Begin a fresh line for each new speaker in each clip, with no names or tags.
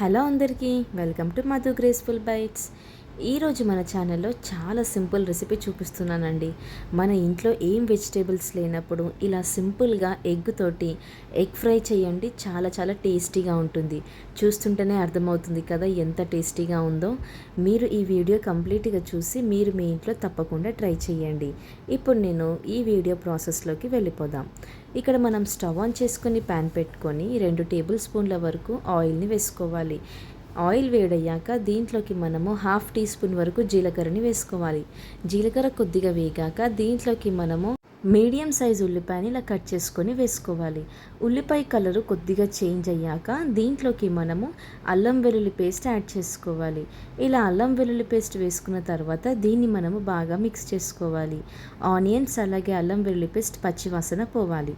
Hello అందరికీ welcome to Madhu graceful bytes. ఈరోజు మన ఛానల్లో చాలా సింపుల్ రెసిపీ చూపిస్తున్నానండి. మన ఇంట్లో ఏం వెజిటేబుల్స్ లేనప్పుడు ఇలా సింపుల్గా ఎగ్ తోటి ఎగ్ ఫ్రై చేయండి. చాలా చాలా టేస్టీగా ఉంటుంది. చూస్తుంటేనే అర్థమవుతుంది కదా ఎంత టేస్టీగా ఉందో. మీరు ఈ వీడియో కంప్లీట్గా చూసి మీరు మీ ఇంట్లో తప్పకుండా ట్రై చేయండి. ఇప్పుడు నేను ఈ వీడియో ప్రాసెస్లోకి వెళ్ళిపోదాం. ఇక్కడ మనం స్టవ్ ఆన్ చేసుకొని ప్యాన్ పెట్టుకొని 2 టేబుల్ స్పూన్ల వరకు ఆయిల్ని వేసుకోవాలి. ఆయిల్ వేడయ్యాక దీంట్లోకి మనము 1/2 టీ స్పూన్ వరకు జీలకర్రని వేసుకోవాలి. జీలకర్ర కొద్దిగా వేగాక దీంట్లోకి మనము మీడియం సైజ్ ఉల్లిపాయని ఇలా కట్ చేసుకొని వేసుకోవాలి. ఉల్లిపాయ కలరు కొద్దిగా చేంజ్ అయ్యాక దీంట్లోకి మనము అల్లం వెల్లుల్లి పేస్ట్ యాడ్ చేసుకోవాలి. ఇలా అల్లం వెల్లుల్లి పేస్ట్ వేసుకున్న తర్వాత దీన్ని మనము బాగా మిక్స్ చేసుకోవాలి. ఆనియన్స్ అలాగే అల్లం వెల్లుల్లి పేస్ట్ పచ్చివాసన పోవాలి.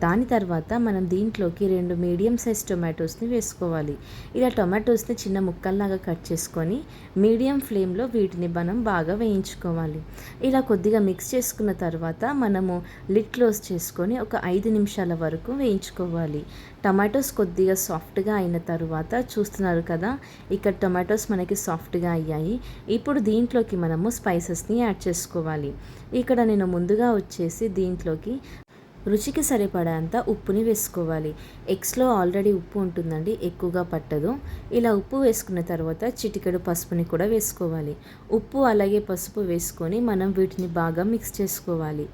దాని తర్వాత మనం దీంట్లోకి 2 మీడియం సైజ్ టొమాటోస్ని వేసుకోవాలి. ఇలా టొమాటోస్ని చిన్న ముక్కల్లాగా కట్ చేసుకొని మీడియం ఫ్లేమ్లో వీటిని మనం బాగా వేయించుకోవాలి. ఇలా కొద్దిగా మిక్స్ చేసుకున్న తర్వాత మనము లిడ్ క్లోజ్ చేసుకొని ఒక 5 నిమిషాల వరకు వేయించుకోవాలి. టమాటోస్ కొద్దిగా సాఫ్ట్గా అయిన తర్వాత చూస్తున్నారు కదా, ఇక్కడ టమాటోస్ మనకి సాఫ్ట్గా అయ్యాయి. ఇప్పుడు దీంట్లోకి మనము స్పైసెస్ని యాడ్ చేసుకోవాలి. ఇక్కడ నేను ముందుగా వచ్చేసి దీంట్లోకి రుచికి సరిపడేంత ఉప్పుని వేసుకోవాలి. ఎగ్స్లో ఆల్రెడీ ఉప్పు ఉంటుందండి, ఎక్కువగా పట్టదు. ఇలా ఉప్పు వేసుకున్న తర్వాత చిటికెడు పసుపుని కూడా వేసుకోవాలి. ఉప్పు అలాగే పసుపు వేసుకొని మనం వీటిని బాగా మిక్స్ చేసుకోవాలి.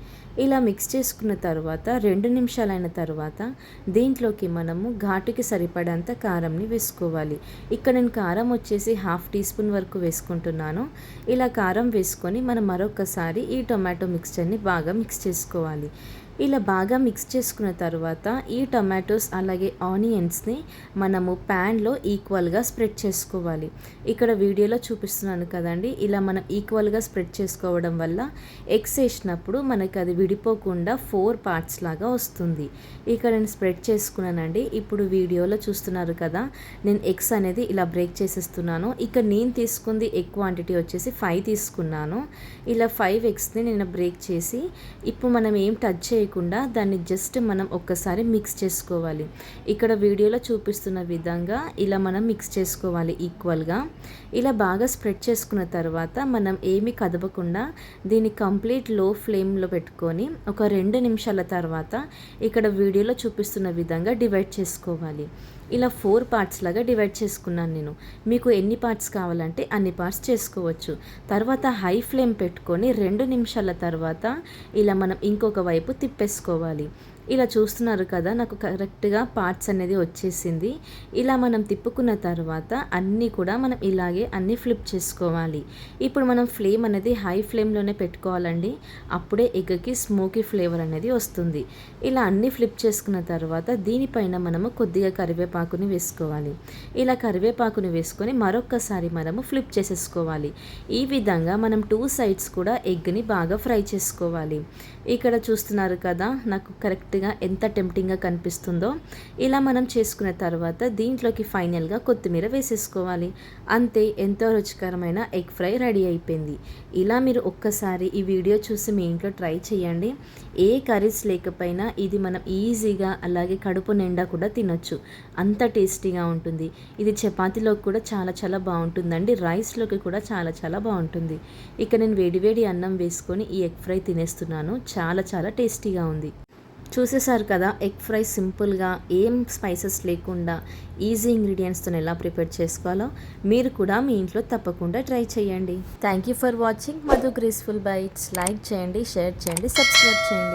ఇలా మిక్స్ చేసుకున్న తర్వాత 2 నిమిషాలైన తర్వాత దీంట్లోకి మనము ఘాటుకి సరిపడేంత కారంని వేసుకోవాలి. ఇక్కడ నేను కారం వచ్చేసి 1/2 టీ స్పూన్ వరకు వేసుకుంటున్నాను. ఇలా కారం వేసుకొని మనం మరొకసారి ఈ టొమాటో మిక్స్చర్ని బాగా మిక్స్ చేసుకోవాలి. ఇలా బాగా మిక్స్ చేసుకున్న తర్వాత ఈ టొమాటోస్ అలాగే ఆనియన్స్ని మనము ప్యాన్లో ఈక్వల్గా స్ప్రెడ్ చేసుకోవాలి. ఇక్కడ వీడియోలో చూపిస్తున్నాను కదండి, ఇలా మనం ఈక్వల్గా స్ప్రెడ్ చేసుకోవడం వల్ల ఎగ్స్ వేసినప్పుడు మనకి అది విడిపోకుండా 4 పార్ట్స్ లాగా వస్తుంది. ఇక్కడ నేను స్ప్రెడ్ చేసుకున్నానండి. ఇప్పుడు వీడియోలో చూస్తున్నారు కదా, నేను ఎగ్స్ అనేది ఇలా బ్రేక్ చేసేస్తున్నాను. ఇక్కడ నేను తీసుకుంది ఎగ్ క్వాంటిటీ వచ్చేసి 5 తీసుకున్నాను. ఇలా 5 ఎగ్స్ని నేను బ్రేక్ చేసి ఇప్పుడు మనం ఏం టచ్ చేయకుండా దాన్ని జస్ట్ మనం ఒక్కసారి మిక్స్ చేసుకోవాలి. ఇక్కడ వీడియోలో చూపిస్తున్న విధంగా ఇలా మనం మిక్స్ చేసుకోవాలి ఈక్వల్గా. ఇలా బాగా స్ప్రెడ్ చేసుకున్న తర్వాత మనం ఏమీ కదపకుండా దీన్ని కంప్లీట్ లో ఫ్లేమ్లో పెట్టుకొని ఒక 2 నిమిషాల తర్వాత ఇక్కడ వీడియోలో చూపిస్తున్న విధంగా డివైడ్ చేసుకోవాలి. ఇలా 4 పార్ట్స్ లాగా డివైడ్ చేసుకున్నాను నేను. మీకు ఎన్ని పార్ట్స్ కావాలంటే అన్ని పార్ట్స్ చేసుకోవచ్చు. తర్వాత హై ఫ్లేమ్ పెట్టుకొని 2 నిమిషాల తర్వాత ఇలా మనం ఇంకొక వైపు తిప్పేసుకోవాలి. ఇలా చూస్తున్నారు కదా, నాకు కరెక్ట్గా పార్ట్స్ అనేది వచ్చేసింది. ఇలా మనం తిప్పుకున్న తర్వాత అన్నీ కూడా మనం ఇలాగే అన్నీ ఫ్లిప్ చేసుకోవాలి. ఇప్పుడు మనం ఫ్లేమ్ అనేది హై ఫ్లేమ్లోనే పెట్టుకోవాలండి, అప్పుడే ఎగ్కి స్మోకీ ఫ్లేవర్ అనేది వస్తుంది. ఇలా అన్నీ ఫ్లిప్ చేసుకున్న తర్వాత దీనిపైన మనము కొద్దిగా కరివేపాకుని వేసుకోవాలి. ఇలా కరివేపాకుని వేసుకొని మరొక్కసారి మనము ఫ్లిప్ చేసేసుకోవాలి. ఈ విధంగా మనం 2 సైడ్స్ కూడా ఎగ్ని బాగా ఫ్రై చేసుకోవాలి. ఇక్కడ చూస్తున్నారు కదా, నాకు కరెక్ట్గా ఎంత టెంప్టింగ్గా కనిపిస్తుందో. ఇలా మనం చేసుకున్న తర్వాత దీంట్లోకి ఫైనల్గా కొత్తిమీర వేసేసుకోవాలి. అంతే, ఎంతో రుచికరమైన ఎగ్ ఫ్రై రెడీ అయిపోయింది. ఇలా మీరు ఒక్కసారి ఈ వీడియో చూసి మీ ఇంట్లో ట్రై చేయండి. ఏ కర్రీస్ లేకపోయినా ఇది మనం ఈజీగా అలాగే కడుపు నిండా కూడా తినొచ్చు. అంత టేస్టీగా ఉంటుంది. ఇది చపాతీలో కూడా చాలా చాలా బాగుంటుందండి, రైస్లోకి కూడా చాలా చాలా బాగుంటుంది. ఇక నేను వేడివేడి అన్నం వేసుకొని ఈ ఎగ్ ఫ్రై తినేస్తున్నాను. చాలా చాలా టేస్టీగా ఉంది. చూసేసారు కదా, ఎగ్ ఫ్రై సింపుల్గా ఏం స్పైసెస్ లేకుండా ఈజీ ఇంగ్రీడియంట్స్తో ఎలా ప్రిపేర్ చేసుకోవాలో మీరు కూడా మీ ఇంట్లో తప్పకుండా ట్రై చేయండి. Thank you for watching Madhu graceful bytes. Like చేయండి, షేర్ చేయండి, సబ్స్క్రైబ్ చేయండి.